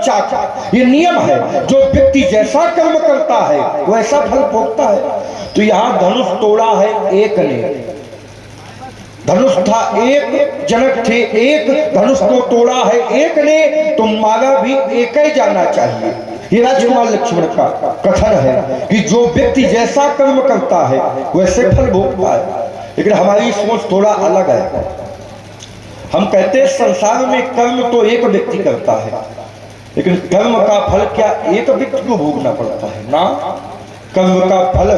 चाखा। ये नियम है, जो व्यक्ति जैसा कर्म करता है वैसा फल भोगता है। तो यहाँ धनुष तोड़ा है एक ने, धनुष था एक, जनक थे एक, धनुष को तोड़ा है एक ने, तो मारा भी एक ही जाना चाहिए। ये राजकुमार लक्ष्मण का कथन है कि जो व्यक्ति जैसा कर्म करता है वैसे फल भोगता है। लेकिन हमारी सोच थोड़ा अलग है। हम कहते हैं संसार में कर्म तो एक व्यक्ति करता है, लेकिन कर्म का फल क्या एक व्यक्ति को भोगना पड़ता है? ना, कर्म का फल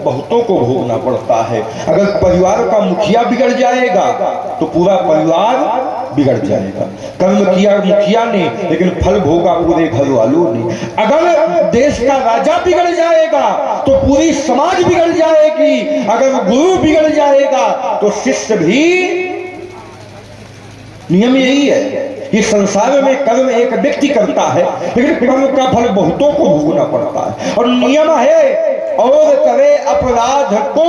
बहुतों को भोगना पड़ता है। अगर परिवार का मुखिया बिगड़ जाएगा तो पूरा परिवार बिगड़ जाएगा। कर्म किया मुखिया ने, लेकिन फल भोगा पूरे घर वालों ने। अगर देश का राजा बिगड़ जाएगा तो पूरी समाज बिगड़ जाएगी। अगर गुरु बिगड़ जाएगा तो शिष्य भी। नियम यही है कि संसार में कर्म एक व्यक्ति करता है, लेकिन कर्म का फल बहुतों को भोगना पड़ता है। और नियम है, और करे अपराध को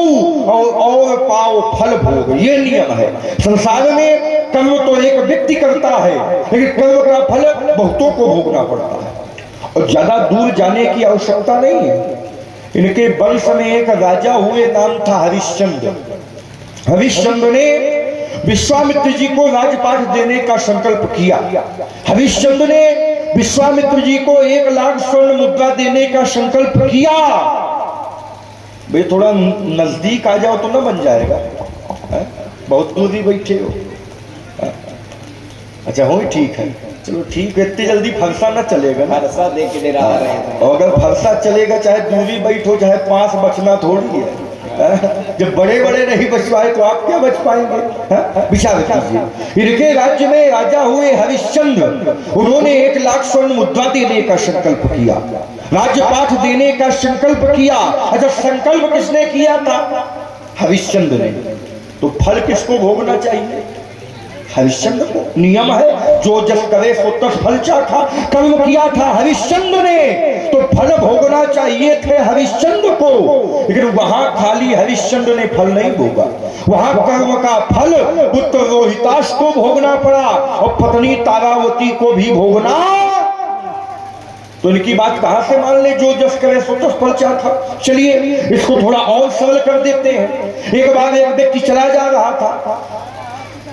और पाओ फल भोग, ये नियम है। संसार में कर्म तो एक व्यक्ति करता है, लेकिन कर्म का फल बहुतों को भोगना पड़ता है। और ज्यादा दूर जाने की आवश्यकता नहीं है। इनके वंश में एक राजा हुए, नाम था हरिश्चंद्र। हरिश्चंद्र ने विश्वामित्र जी को राजपाट देने का संकल्प किया। हरिश्चंद्र ने विश्वामित्र जी को 1 लाख स्वर्ण मुद्रा देने का संकल्प किया। भाई थोड़ा नजदीक आ जाओ तो ना बन जाएगा, बहुत दूर ही बैठे हो। अच्छा हो, ठीक है, चलो ठीक है। इतनी जल्दी फरसा ना चलेगा ना, फरसा दे के दे रहा है। और अगर फरसा चलेगा, चाहे दूरी बैठो चाहे पास, बचना थोड़ी है। जब बड़े बड़े नहीं बच पाए तो आप क्या बच पाएंगे? विचार कीजिए। इनके राज्य में राजा हुए हरिश्चंद्र। उन्होंने 1 लाख स्वर्ण मुद्रा देने का संकल्प किया, राज्यपाठ देने का संकल्प किया। अच्छा, संकल्प किसने किया था? हरिश्चंद्र ने। तो फल किसको भोगना चाहिए? हरिश्चंद्र को। नियम है, जो जस करे सो तस फल चाखा। कर्म किया था हरिश्चंद्र ने, तो फल भोगना चाहिए थे हरिश्चंद्र को। लेकिन वहां खाली हरिश्चंद्र ने फल नहीं भोगा, वहां कर्म का फल पुत्र रोहिताश को भोगना पड़ा और पत्नी तारावती को भी भोगना। तो इनकी बात कहां से मान ले, जो जस करे सो तस फल चाखा। चलिए इसको थोड़ा और सरल कर देते हैं। एक बार एक व्यक्ति चला जा रहा था,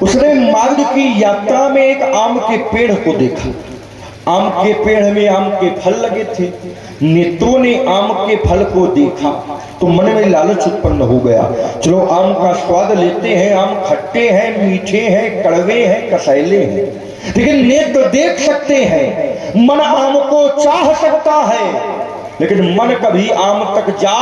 उसने मार्ग की यात्रा में एक आम के पेड़ को देखा। आम के पेड़ में आम के फल लगे थे। नेत्रों ने आम के फल को देखा तो मन में लालच उत्पन्न हो गया। चलो आम का स्वाद लेते हैं। आम खट्टे हैं, मीठे हैं, कड़वे हैं, कसैले हैं, लेकिन नेत्र देख सकते हैं। मन आम को चाह सकता है, लेकिन मन कभी आम तक जा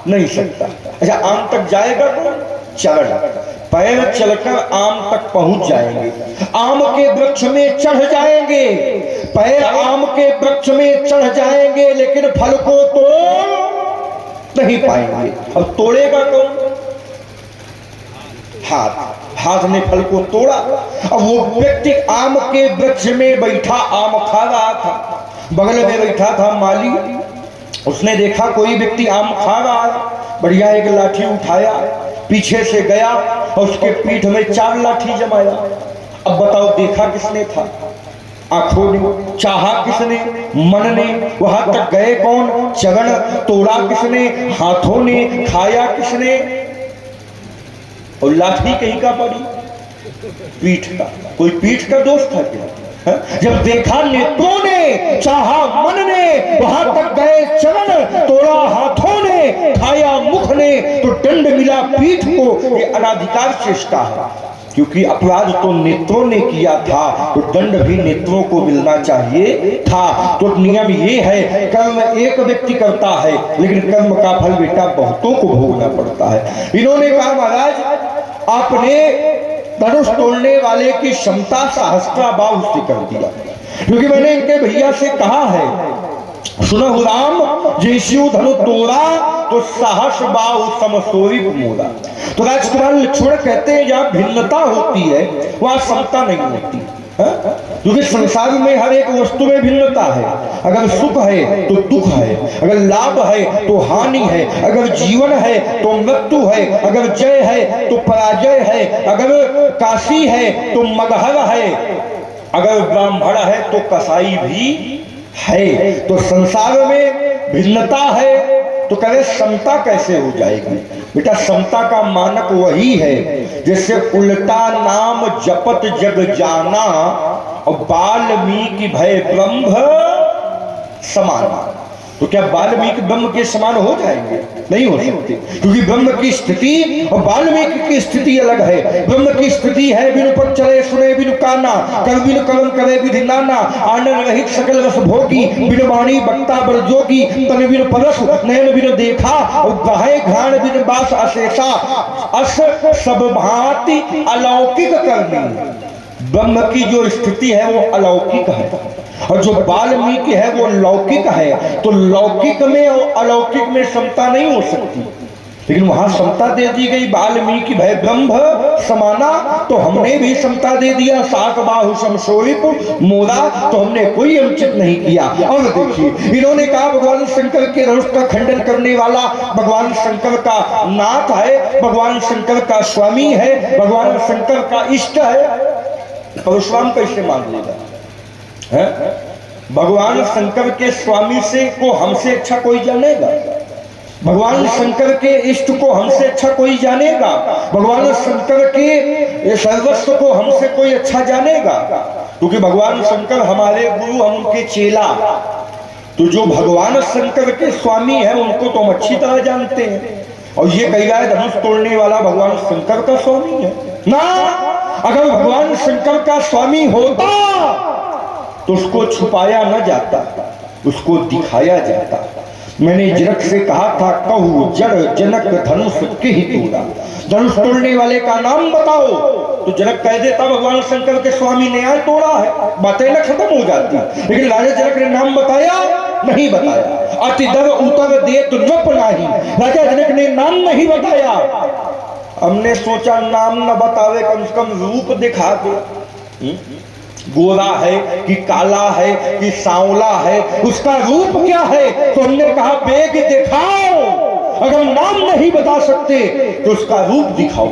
नहीं सकता। अच्छा, आम तक जाएगा तो चरण पैर चलकर आम तक पहुंच जाएंगे, आम के वृक्ष में चढ़ जाएंगे, पैर आम के वृक्ष में चढ़ जाएंगे, लेकिन फल को तोड़ नहीं पाएंगे। अब तोड़ेगा कौन? हाथ ने फल को तोड़ा। अब वो व्यक्ति आम के वृक्ष में बैठा आम खा रहा था। बगल में बैठा था माली। उसने देखा कोई व्यक्ति आम खा रहा है, बढ़िया एक लाठी उठाया, पीछे से गया और उसके पीठ में 4 लाठी जमाया। अब बताओ, देखा किसने था? आंखों ने। चाहा किसने? मन ने। वहां तक गए कौन? चरण। तोड़ा किसने? हाथों ने। खाया किसने? और लाठी कहीं का पड़ी? पीठ का। कोई पीठ का दोस्त था क्या? जब देखा नेत्रों ने, चाहा मन ने, वहां तक गए चरण, तोड़ा हाथों ने, खाया मुख ने, तो दंड मिला पीठ को। ये अनाधिकार चेष्टा है, क्योंकि अपराध तो नेत्रों ने किया था, तो दंड भी नेत्रों को मिलना चाहिए था। तो नियम ये है, कर्म एक व्यक्ति करता है, लेकिन कर्म का फल बेटा बहुतों को भोगना पड़ता है। इन्होंने कहा, महाराज आपने धनुष तोड़ने वाले की क्षमता सहस्त्राबाहु से कर दिया, क्योंकि मैंने इनके भैया से कहा है, सुनहु राम जैस्यु धनु तोड़ा तो सहस बाहु समसोरी मोड़ा। तो राजकुमार लक्ष्मण कहते हैं, जहाँ भिन्नता होती है वहां समता नहीं होती, क्योंकि संसार में हर एक वस्तु में भिन्नता है। अगर सुख है तो दुख है, अगर लाभ है तो हानि है, अगर जीवन है तो मृत्यु है, अगर जय है तो पराजय है, अगर काशी है तो मगहर है। अगर ब्राह्मण है तो कसाई भी है। तो संसार में भिन्नता है तो कहे समता कैसे हो जाएगी? बेटा समता का मानक वही है जैसे उल्टा नाम जपत जग जाना और वाल्मीकि भय ब्रह्म समान। तो क्या वाल्मीकि ब्रह्म के समान हो जाएंगे? नहीं हो सकते, क्योंकि ब्रह्म की स्थिति और वाल्मीकि की स्थिति अलग है। ब्रह्म की स्थिति है बिनु पद चले सुने बिनु काना, कर बिनु कलम करे विधि नाना, आनंद रहित सकल रस भोगी, बिनु वाणी वक्ता बर जोगी, तन बिनु परस नयन बिनु देखा, और गाहे घ्राण बिनु बास अशेषा, अस सब भांति अलौकिक करनी। ब्रह्म की जो स्थिति है वो अलौकिक है और जो वाल्मीकि है वो लौकिक है। तो लौकिक में और अलौकिक में समता नहीं हो सकती, लेकिन वहां समता दे दी गई वाल्मीकि भय ब्रह्म समाना। तो हमने भी समता दे दिया, सात बाहु समशोभिप मोदा, तो हमने कोई अनुचित नहीं किया। और देखिए इन्होंने कहा भगवान शंकर के रहस्य का खंडन करने वाला भगवान शंकर का नाथ है, भगवान शंकर का स्वामी है, भगवान शंकर का इष्ट है। परशुराम कैसे मान लेगा? है? भगवान शंकर के स्वामी से को हमसे अच्छा कोई जानेगा? भगवान शंकर के इष्ट को हमसे अच्छा कोई जानेगा? भगवान शंकर के सर्वस्व को हमसे कोई अच्छा जानेगा? क्योंकि भगवान शंकर हमारे गुरु, हम उनके चेला। तो जो भगवान शंकर के स्वामी है उनको तो हम अच्छी तरह जानते हैं। और ये कह रहा है धनुष तोड़ने वाला भगवान शंकर का स्वामी है ना। अगर भगवान शंकर का स्वामी होता तो उसको छुपाया न जाता, उसको दिखाया जाता। मैंने जनक से कहा था कहू जड़ जनक धनुष के ही तोड़ा, धनुष तोड़ने वाले का नाम बताओ। तो जनक कह देता भगवान शंकर के स्वामी ने आज तोड़ा है, बातें न खत्म हो जाती। लेकिन राजा जनक ने नाम बताया नहीं बताया। अति दर उतर दे तो नप नाही, राजा जनक ने नाम नहीं बताया। हमने सोचा नाम न बतावे, कम से कम रूप दिखा दे, गोरा है कि काला है कि सांवला है, उसका रूप क्या है। तो हमने कहा बेग दिखाओ, अगर नाम नहीं बता सकते तो उसका रूप दिखाओ।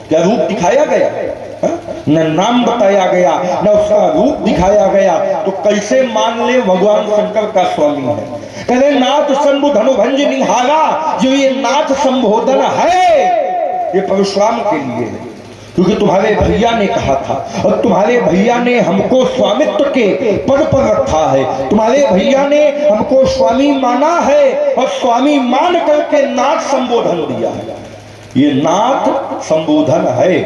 क्या रूप दिखाया गया? न नाम बताया गया न उसका रूप दिखाया गया, तो कैसे मान ले भगवान शंकर का स्वामी है? कहले नाथ शंभु धनुभंज निहारा, जो ये नाथ संबोधन है ये परशुराम के लिए है, क्योंकि तुम्हारे भैया ने कहा था और तुम्हारे भैया ने हमको स्वामित्व के पद पर रखा है। तुम्हारे भैया ने हमको स्वामी माना है और स्वामी मान करके नाथ संबोधन दिया है। ये नाथ संबोधन है।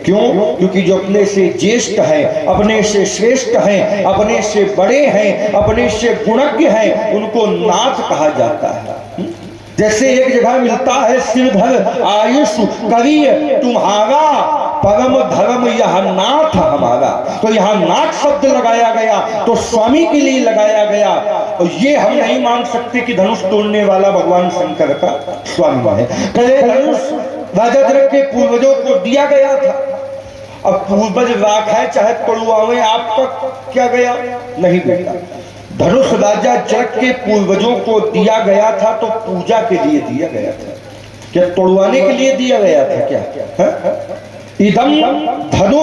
क्यों? क्योंकि जो अपने से ज्येष्ठ है, अपने से श्रेष्ठ है, अपने से बड़े हैं, अपने से गुणज्ञ हैं, उनको नाथ कहा जाता है। जैसे एक जगह मिलता है सिरधर आयुष करिय तुम्हारा, परम धर्म यह नाथ हमारा। तो यहाँ नाथ शब्द लगाया गया तो स्वामी के लिए लगाया गया। और ये हम नहीं मान सकते कि धनुष तोड़ने वाला भगवान शंकर का स्वामी है। कहे धनुष राजा जनक के पूर्वजों को दिया गया था। अब पूर्वज राख है चाहे तोड़वावे, आपका क्या गया? नहीं बेटा, धनुष राजा जनक के पूर्वजों को दिया गया था तो पूजा के लिए दिया गया था। क्या तोड़वाने के लिए दिया गया था क्या? इदम धनु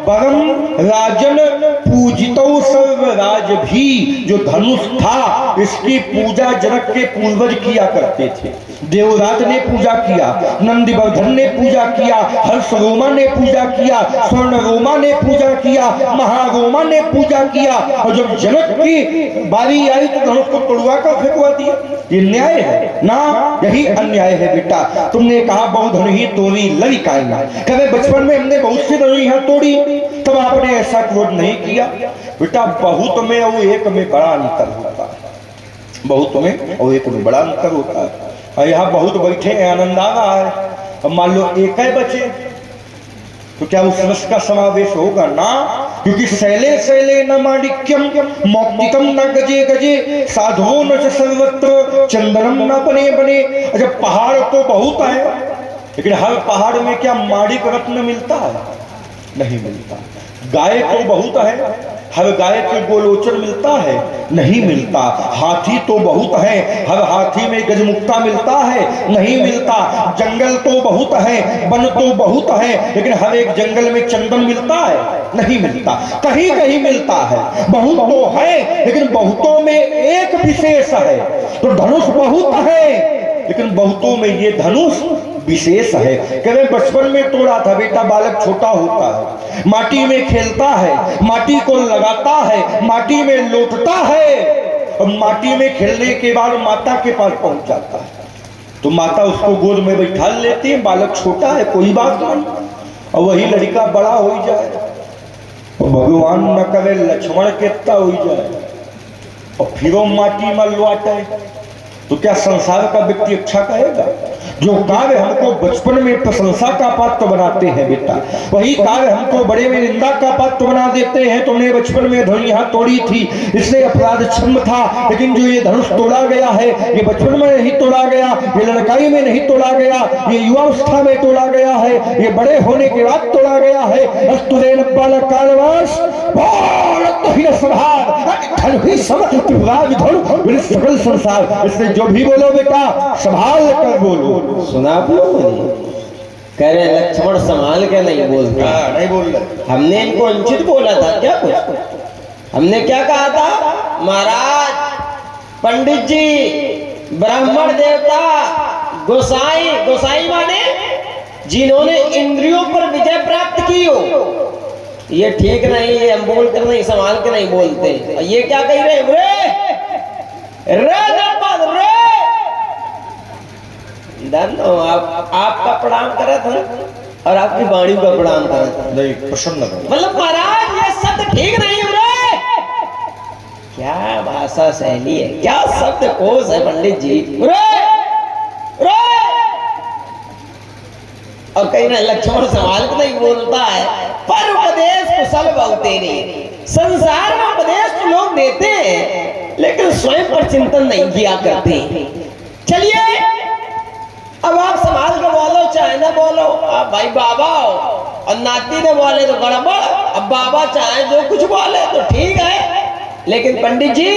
परम राजन पूजितो सर्वराज भी। जो धनुष था इसकी पूजा जनक के पूर्वज किया करते थे। देवराज ने पूजा किया, नंदिवर्धन ने पूजा किया, हर्षरोमा ने पूजा किया, स्वर्णरोमा ने पूजा किया, महारोमा ने पूजा किया। और जब जनक की बारी आई तो धनुष को तोड़वा कर फेंकवा दिया। ये न्याय है ना? यही अन्याय है बेटा। तुमने कहा बहुत धन ही तोड़ी लड़काई ना, कहे बचपन में हमने बहुत सी धनुइयां तोड़ी, तब आपने ऐसा क्रोध नहीं किया। बेटा बहुत में और एक में बड़ा अंतर होता है, बहुत में और एक में बड़ा अंतर होता है। यहाँ बहुत बैठे हैं, आनंद आ रहा है, अब मान लो एक है बचे तो क्या उस रस का समावेश होगा ना? क्योंकि शैले शैले न माणिक्यम मौक्तिकम न गजे गजे साधुओं न सर्वत्र चंदनम न बने बने। अच्छा पहाड़ तो बहुत है, लेकिन हर पहाड़ में क्या माणिक रत्न मिलता है? नहीं मिलता। गाय तो बहुत है, हर गाय के गोलोचन मिलता है? नहीं मिलता। हाथी तो बहुत है, हर हाथी में गजमुक्ता मिलता है? नहीं मिलता। जंगल तो बहुत है, वन तो बहुत है, लेकिन हर एक जंगल में चंदन मिलता है? नहीं मिलता। कहीं कहीं मिलता है। बहुत तो है, लेकिन बहुतों में एक विशेष है। तो धनुष बहुत है, लेकिन बहुतों में ये धनुष विशेष है। कभी बचपन में तोड़ा था बेटा, बालक छोटा होता है, माटी में खेलता है, माटी को लगाता है, माटी में लौटता है, और माटी में खेलने के बाद माता के पास पहुंच जाता है। तो माता उसको गोद में बैठा लेती है। बालक छोटा है, कोई बात नहीं, और वही लड़का बड़ा हो जाए, और भगवान न करे लक्ष्मण कितना हो जाए, और फिर वो माटी में लौटे, तो क्या संसार का व्यक्ति अच्छा कहेगा? जो कार्य हमको बचपन में प्रशंसा का पात्र बनाते हैं बेटा, वही कार्य हमको बड़े में निंदा का पात्र बना देते हैं। तुमने बचपन में धनुष यहाँ तोड़ी थी, इसलिए अपराध क्षम्य था, लेकिन जो ये धनुष तोड़ा गया है, ये बचपन में नहीं तोड़ा गया, ये लड़काई में नहीं तोड़ा गया, ये युवावस्था में तोड़ा गया है, ये बड़े होने के बाद तोड़ा गया है। सकल संसार, इसलिए जो भी बोलो बेटा संभाल कर बोलो। सुना आप लोगों ने? कह रहे लक्ष्मण संभाल के नहीं बोलते। नहीं बोल रहे। हमने इनको अनुचित बोला था क्या? कुछ हमने क्या कहा था? महाराज, पंडित जी, ब्राह्मण देवता, गोसाई, गोसाई माने जिन्होंने इंद्रियों पर विजय प्राप्त की हो, ये ठीक नहीं है, हम बोल कर नहीं, संभाल के नहीं बोलते। ये क्या कह रहे? आपका प्रणाम करा था और आपकी वाणी का प्रणाम करा था। नहीं प्रसन्न, मतलब महाराज ये शब्द ठीक नहीं है रे। क्या भाषा शैली है, क्या शब्द कोश है पंडित जी। और कहीं ना लक्ष्मण संभाल के नहीं बोलता है, पर उपदेश कुशल बहुते नहीं। संसार में उपदेश तो लोग देते हैं, लेकिन स्वयं पर चिंतन नहीं किया करते। चलिए अब आप संभाल के बोलो चाहे ना बोलो, आप भाई बाबा हो, और नाती ने बोले तो गड़बड़, अब बाबा चाहे जो कुछ बोले तो ठीक है। लेकिन पंडित जी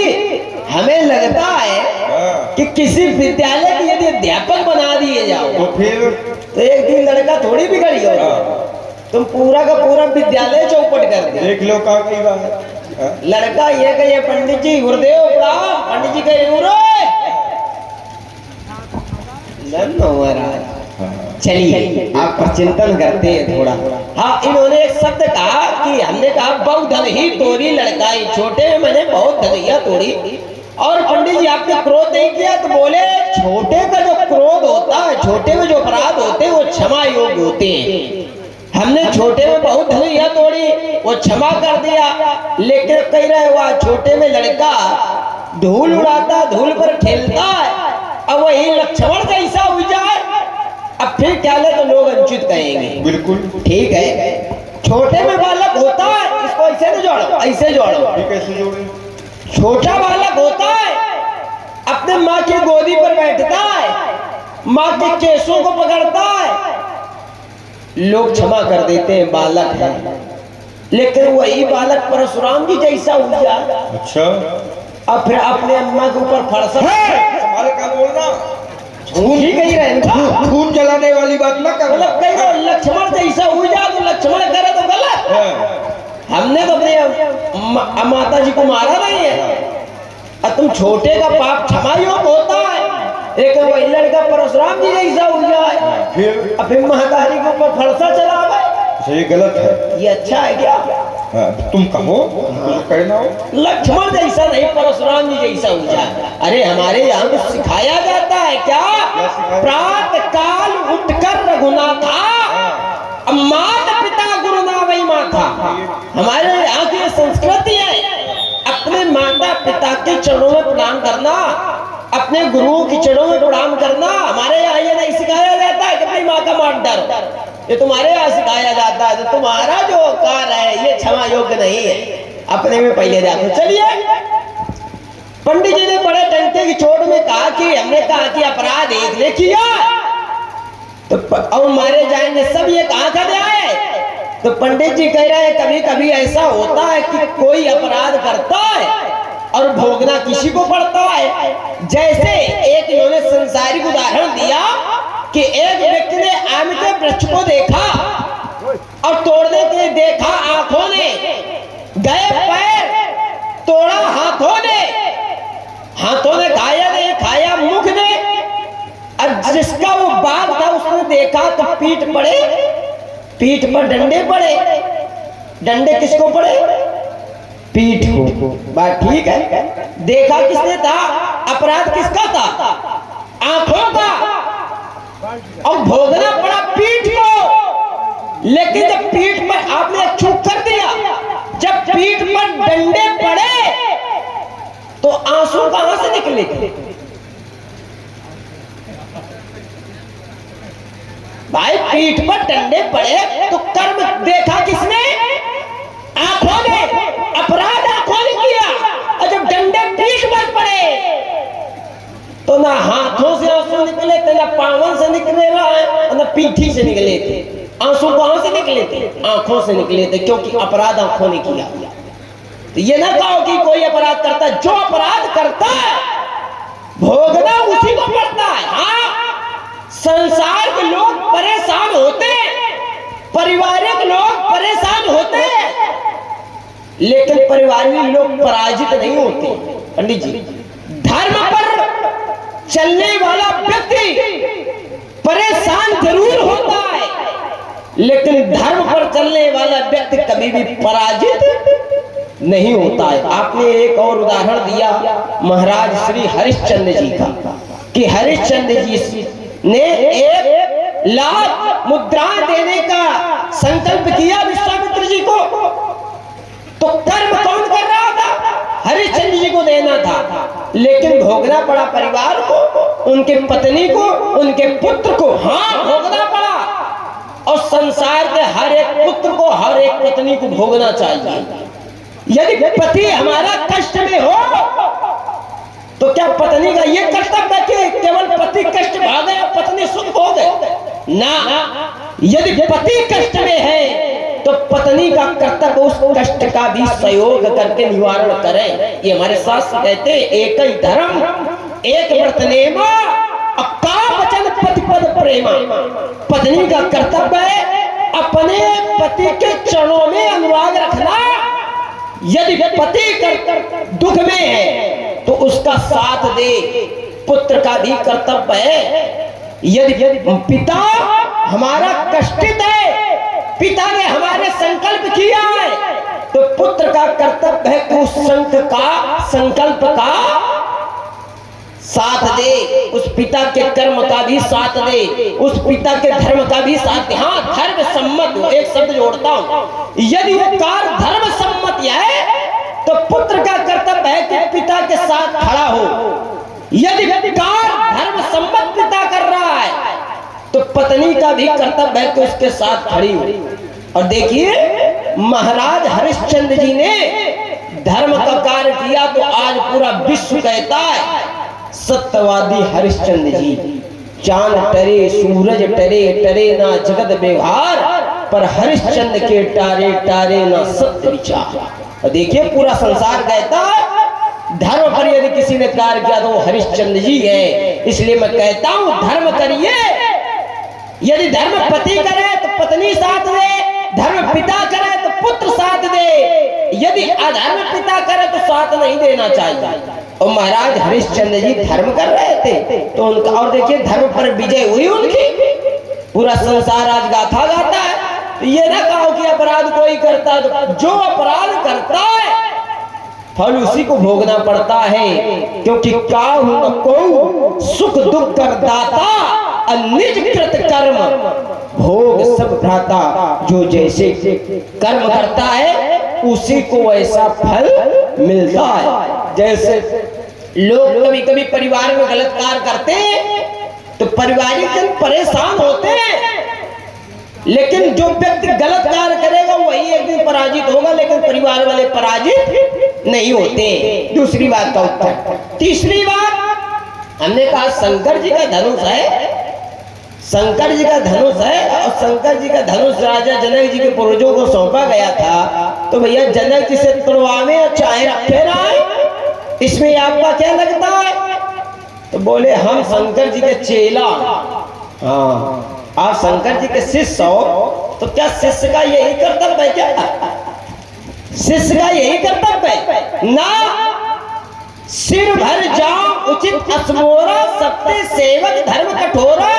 हमें लगता है कि किसी विद्यालय के यदि अध्यापक बना दिए जाओ तो फिर तो एक दिन लड़का थोड़ी बिगड़ी हो, तुम पूरा का पूरा विद्यालय चौपट कर दे। देख लो का कई बात लड़का ये कहे पंडित जी गुरुदेव प्रणाम, पंडित जी कहे महाराज। चलिए आप पर चिंतन करते हैं थोड़ा। हाँ, इन्होंने एक शब्द कहा कि हमने कहा बहुत धन ही तोड़ी लड़काई, छोटे में मैंने बहुत धनिया तोड़ी। और पंडित जी आपने क्रोध नहीं किया तो बोले छोटे का जो क्रोध होता है, छोटे में जो अपराध होते हैं वो क्षमा योग्य होते हैं। हमने छोटे में बहुत धनिया तोड़ी, वो क्षमा कर दिया, लेकिन कह रहे हुआ छोटे में लड़का धूल उड़ाता, धूल पर खेलता है, अब वही लक्ष्मण जैसा हो जाए, अब फिर क्या ले तो लोग अनुचित कहेंगे। बिल्कुल ठीक है, छोटे में बालक होता है, इसको ऐसे तो जोड़ो, ऐसे जोड़ो। कैसे जोड़े? छोटा बालक होता है, अपने माँ की गोदी पर बैठता है, माँ के केसों को पकड़ता है, लोग क्षमा कर देते हैं, बालक है। लेकिन वही बालक परशुराम जी जैसा हो जाए, अच्छा, अब फिर अपने अम्मा के ऊपर फरसा हमारे का बोलना ठीक ही रहेगा। खून जलाने वाली बात ना कर। मतलब कहीं लक्ष्मण जैसा हो जाए तो लक्ष्मण करे तो गलत। हमने तो अपने माता जी को मारा नहीं है, और तुम छोटे का पाप क्षमा योग्य होता है, लेकिन वही लड़का परशुराम जी जैसा हो जाए फिर महाकाली के ऊपर फरसा चला गए, ये गलत है। ये अच्छा है क्या? तुम कहो, कहना हो लक्ष्मण जैसा नहीं, परशुराम जी जैसा हो जाए। अरे हमारे यहाँ तो सिखाया जाता है क्या? प्रातः काल उठकर रघुनाथा, माता पिता गुरु ना वही माथा। हमारे यहाँ की संस्कृति है, अपने माता पिता के चरणों में प्रणाम करना, अपने गुरुओं के चरणों में प्रणाम करना। हमारे यहाँ ये नहीं सिखाया जाता है कि अपनी माँ का मान डर, ये तुम्हारे यहाँ सिखाया जाता है। तो तुम्हारा जो कार्य है ये क्षमा योग्य नहीं है, अपने में पहले जाते। चलिए पंडित जी ने बड़े डंटे की चोट में कहा कि हमने कहा कि अपराध एक ने किया तो और मारे जाएंगे सब, ये कहाँ का न्याय है? तो पंडित जी कह रहे हैं कभी कभी ऐसा होता है कि कोई अपराध करता है और भोगना किसी को पड़ता है। जैसे एक इन्होंने संसारिक उदाहरण दिया कि एक व्यक्ति ने आम के वृक्ष को देखा और तोड़ने के लिए देखा आंखों ने, गए पैर, तोड़ा हाथों ने खाया नहीं खाया मुख ने, और जिसका वो बाग था उसने देखा तो पीठ पर डंडे पड़े। डंडे किसको पड़े? पीठ को। बात ठीक है। देखा किसने था? अपराध किसका था? आंखों का। और भोगना पड़ा पीठ को। लेकिन जब पीठ पर आपने चूक कर दिया, जब पीठ पर डंडे पड़े तो आंसू कहां से निकले? भाई पीठ पर डंडे पड़े तो कर्म देखा किसने? आंखों ने। अपराध आंखों ने किया। और जब डंडे पीठ पर पड़े तो ना हाथों से आंसू निकले थे, ना पावन से निकले और ना पीठी से निकले थे। आंसू कहां से निकले थे? आंखों से निकले थे, क्योंकि अपराध आंखों ने किया। तो ये ना कहो कि कोई अपराध करता है। जो अपराध करता है भोगना उसी को पड़ता है। हाँ, संसार के लोग परेशान होते हैं, पारिवारिक लोग परेशान होते हैं, लेकिन पारिवारिक लोग पराजित नहीं होते। पंडित जी, धर्म पर चलने वाला व्यक्ति परेशान जरूर होता है, लेकिन धर्म पर चलने वाला व्यक्ति कभी भी पराजित नहीं होता है। आपने एक और उदाहरण दिया महाराज श्री हरिश्चंद्र जी का, कि हरिश्चंद्र जी ने 1 लाख मुद्राएं देने का संकल्प किया विश्वामित्र जी को। तो कर्म कौन कर रहा था? हरिश्चंद्र जी को देना था, लेकिन भोगना पड़ा परिवार को, उनके पत्नी को, उनके पुत्र को। हाँ, भोगना पड़ा। और संसार के हर एक पुत्र को, हर एक पत्नी को भोगना चाहिए। यदि पति हमारा कष्ट में हो तो क्या पत्नी का ये कर्तव्य है कि केवल पति कष्ट भागे और पत्नी सुख भोगे? ना, यदि पति कष्ट में है तो पत्नी का कर्तव्य उस कष्ट का भी सहयोग करके निवारण करें। ये हमारे शास्त्र कहते हैं, एक ही धर्म एक व्रत नेमा का वचन पतिपद प्रेमा। पत्नी का कर्तव्य है अपने पति के चरणों में अनुराग रखना। यदि पति दुख में है तो उसका साथ दे। पुत्र का भी कर्तव्य है, यदि पिता हमारा कष्टित है, पिता ने हमारे संकल्प किया है, तो पुत्र का कर्तव्य है कि उस संकल्प का साथ दे, उस पिता के कर्म का भी साथ दे, उस पिता के धर्म का भी साथ दे। हाँ, धर्म सम्मत, एक शब्द जोड़ता हूं, यदि वो कार्य धर्म सम्मत है तो पुत्र का कर्तव्य है कि पिता के साथ खड़ा हो। यदि कार्य धर्म सम्मत पिता कर रहा है तो पत्नी का भी कर्तव्य है कि उसके साथ खड़ी हो। और देखिए महाराज हरिश्चंद्र जी ने धर्म का कार्य किया तो आज पूरा विश्व कहता है सत्यवादी हरिश्चंद्र जी। चांद टरे सूरज टरे, टरे ना जगत व्यवहार, पर हरिश्चंद्र के टारे टारे ना सत्य विचार। और देखिए पूरा संसार कहता है धर्म पर यदि किसी ने कार्य किया तो वो हरिश्चंद्र जी है। इसलिए मैं कहता हूं धर्म करिए। यदि धर्म पति करे तो पत्नी साथ दे, धर्म पिता करे तो पुत्र साथ दे, यदि अधर्म पिता करे तो साथ नहीं देना चाहिए। और महाराज हरिश्चंद्र जी धर्म कर रहे थे तो उनका, और देखिए धर्म पर विजय हुई उनकी। पूरा संसार आज गाथा गाता है। तो ये ना कहो कि अपराध कोई करता है, तो जो अपराध करता है फल उसी को भोगना पड़ता है, क्योंकि काहू न को सुख दुख कर दाता, निज कृत कर्म भोग सब भ्राता। जो जैसे कर्म करता है उसी को वैसा फल मिलता है। जैसे लोग कभी कभी परिवार में गलत कार्य करते हैं तो पारिवारिक जन परेशान होते हैं, लेकिन जो व्यक्ति गलत कार्य करेगा वही एक दिन पराजित होगा, लेकिन परिवार वाले पराजित नहीं होते। दूसरी बात का उत्तर। तीसरी बात, हमने कहा शंकर जी का धनुष है, शंकर जी का धनुष है और शंकर जी का धनुष राजा जनक जी के पूर्वजों को सौंपा गया था, तो भैया जनक जी से तुड़वावे और चाहे रखे ना, इसमें आपका क्या लगता है? तो बोले हम शंकर जी के चेला। हाँ, आप शंकर जी के शिष्य हो, तो क्या शिष्य का यही कर्तव्य है? क्या शिष्य का यही कर्तव्य है ना? सिर भर जाओ उचित असमोरा, सत्य सेवक धर्म कठोरा।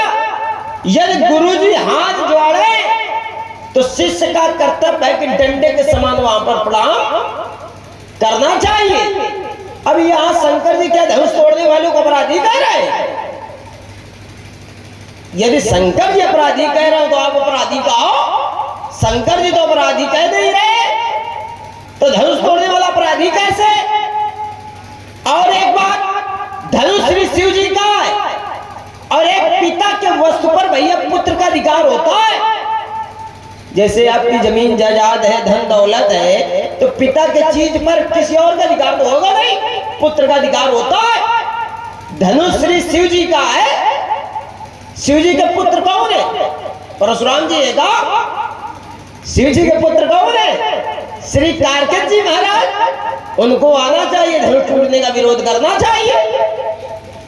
यदि गुरु जी हाथ जोड़े तो शिष्य का कर्तव्य है कि डंडे के समान वहां पर प्रणाम करना चाहिए। अब यहां शंकर जी क्या धनुष तोड़ने वालों को अपराधी कह रहे हैं? यदि शंकर जी अपराधी कह रहे हो तो आप अपराधी कहो। शंकर जी तो अपराधी कह नहीं रहे, तो धनुष तोड़ने वाला अपराधी कैसे? और एक बात, धनुष श्री शिव जी का है और एक पिता के वस्तु पर भैया पुत्र का अधिकार होता है। जैसे आपकी जमीन जायदाद है, धन दौलत है, तो पिता के चीज पर किसी और का अधिकार तो होगा नहीं, पुत्र का अधिकार होता है। धनुष श्री शिव जी का है। शिव जी के पुत्र कौन है? परशुराम जी है का? शिव जी के पुत्र कौन है? श्री कार्तिक जी महाराज। उनको आना चाहिए, धनुष टूटने का विरोध करना चाहिए।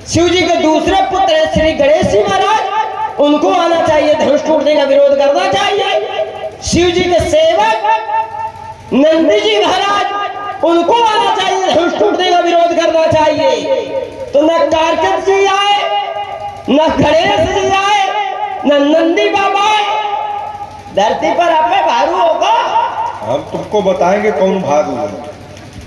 शिव जी के दूसरे पुत्र हैं श्री गणेश जी महाराज, उनको आना चाहिए, धनुष टूटने का विरोध करना चाहिए। शिव जी के सेवक नंदी जी महाराज, उनको आना चाहिए, धनुष टूटने का विरोध करना चाहिए। तो न कार्तिक जी आए, न गणेश जी आए, न नंदी बाबा आए, धरती पर आपे भारू होगा। हम तुमको बताएंगे कौन भारू है।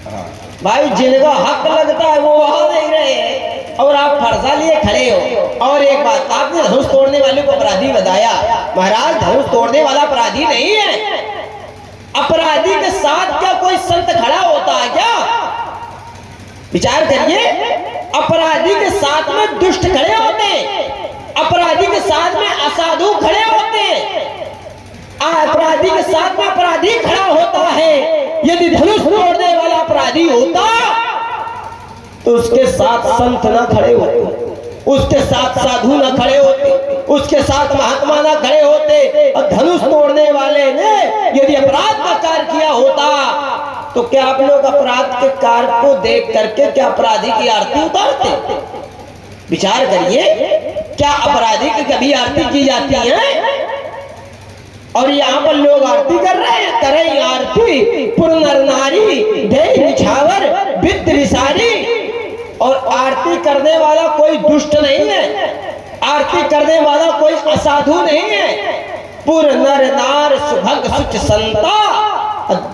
हाँ। भाई जिनका हक लगता है वो वहां नहीं रहे और आप फरसा लिए खड़े हो। और एक बात, आपने धनुष तोड़ने वाले को अपराधी बताया। महाराज धनुष तोड़ने वाला अपराधी नहीं है। अपराधी के साथ क्या कोई संत खड़ा होता है क्या? विचार करिए, अपराधी के साथ में दुष्ट खड़े होते हैं, अपराधी के साथ में असाधु खड़े होते हैं, अपराधी के साथ में अपराधी खड़ा होता है। यदि धनुष तोड़ने वाला अपराधी होता तो उसके साथ संत न खड़े होते, उसके साथ साधु न खड़े होते, उसके साथ महात्मा न खड़े होते। और धनुष तोड़ने वाले ने यदि अपराध का कार्य किया होता तो क्या आप लोग अपराध के कार्य को देख करके क्या अपराधी की आरती उतारते? विचार करिए, क्या अपराधी की कभी आरती की जाती है? और यहाँ पर लोग आरती कर रहे हैं। करें आरती पुर नर नारी, देह निछावर विद्य रिसारी। और आरती करने वाला कोई दुष्ट नहीं है, आरती करने वाला कोई असाधु नहीं है। पुर नर नार सुभग सुच संता,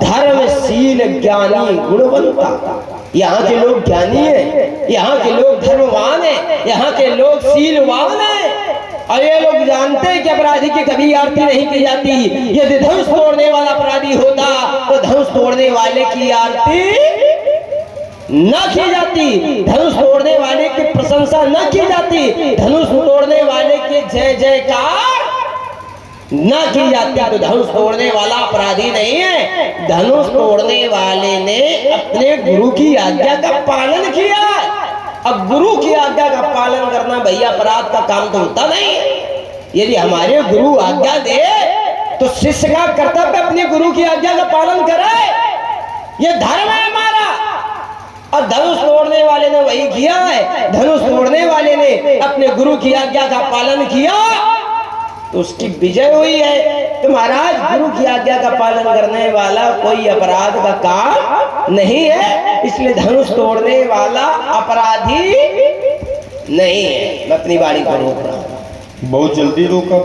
धर्मशील ज्ञानी गुणवंता। यहाँ के लोग ज्ञानी है, यहाँ के लोग धर्मवान है, यहाँ के लोग शीलवान है। और ये लोग जानते हैं कि अपराधी की कभी आरती नहीं की जाती। यदि धनुष तोड़ने वाला अपराधी होता तो धनुष तोड़ने वाले की आरती न की जाती, धनुष तोड़ने वाले की प्रशंसा न की जाती, धनुष तोड़ने वाले के जय जयकार न की जाती। तो धनुष तोड़ने वाला अपराधी नहीं है, धनुष तोड़ने वाले ने अपने गुरु की आज्ञा का पालन किया। अब गुरु की आज्ञा का पालन करना भैया अपराध का काम तो होता नहीं। यदि हमारे गुरु आज्ञा दे तो शिष्य का कर्तव्य अपने गुरु की आज्ञा का पालन करे, ये धर्म है हमारा। और धनुष तोड़ने वाले ने वही किया है, धनुष तोड़ने वाले ने अपने गुरु की आज्ञा का पालन किया तो उसकी विजय हुई है। तो महाराज गुरु की आज्ञा का पालन करने वाला कोई अपराध का काम नहीं है, इसलिए धनुष तोड़ने वाला अपराधी नहीं है। मैं अपनी बाड़ी को रोक रहा हूं। बहुत जल्दी रोका।